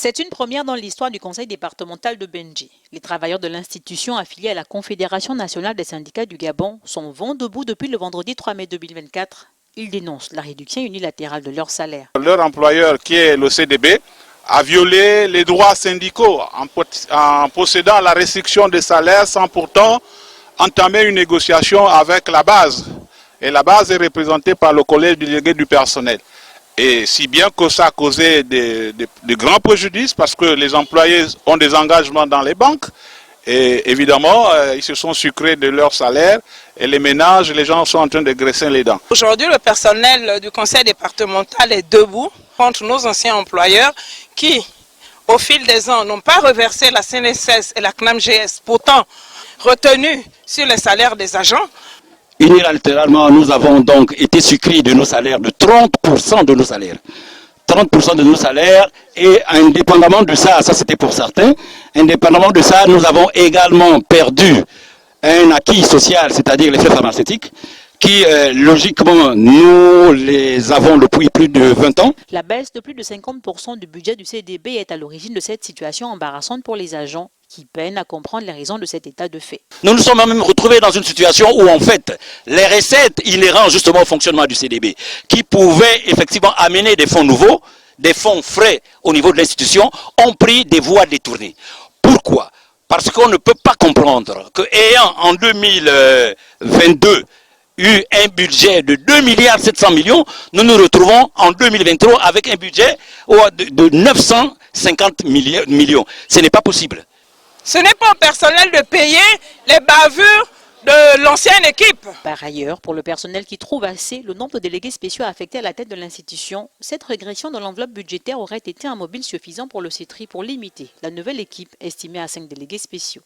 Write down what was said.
C'est une première dans l'histoire du conseil départemental de Bendji. Les travailleurs de l'institution affiliée à la Confédération nationale des syndicats du Gabon sont vent debout depuis le vendredi 3 mai 2024. Ils dénoncent la réduction unilatérale de leur salaire. Leur employeur, qui est le CDB, a violé les droits syndicaux en procédant à la restriction des salaires sans pourtant entamer une négociation avec la base. Et la base est représentée par le collège délégué du personnel. Et si bien que ça a causé de grands préjudices parce que les employés ont des engagements dans les banques et évidemment ils se sont sucrés de leur salaire et les ménages, les gens sont en train de graisser les dents. Aujourd'hui, le personnel du conseil départemental est debout contre nos anciens employeurs qui, au fil des ans, n'ont pas reversé la CNSS et la CNAMGS, pourtant retenus sur les salaires des agents. Unilatéralement, nous avons donc été sucrés de nos salaires, de 30% de nos salaires. 30% de nos salaires, et indépendamment de ça, ça c'était pour certains, indépendamment de ça, nous avons également perdu un acquis social, c'est-à-dire les frais pharmaceutiques, qui logiquement nous les avons depuis plus de 20 ans. La baisse de plus de 50% du budget du CDB est à l'origine de cette situation embarrassante pour les agents qui peinent à comprendre les raisons de cet état de fait. Nous nous sommes même retrouvés dans une situation où en fait les recettes inhérentes justement au fonctionnement du CDB, qui pouvaient effectivement amener des fonds nouveaux, des fonds frais au niveau de l'institution, ont pris des voies détournées. Pourquoi? Parce qu'on ne peut pas comprendre qu'ayant en 2022 eu un budget de 2,7 milliards, nous nous retrouvons en 2023 avec un budget de 950 millions. Ce n'est pas possible. Ce n'est pas au personnel de payer les bavures de l'ancienne équipe. Par ailleurs, pour le personnel qui trouve assez le nombre de délégués spéciaux affectés à la tête de l'institution, cette régression de l'enveloppe budgétaire aurait été un mobile suffisant pour le CETRI pour limiter la nouvelle équipe estimée à 5 délégués spéciaux.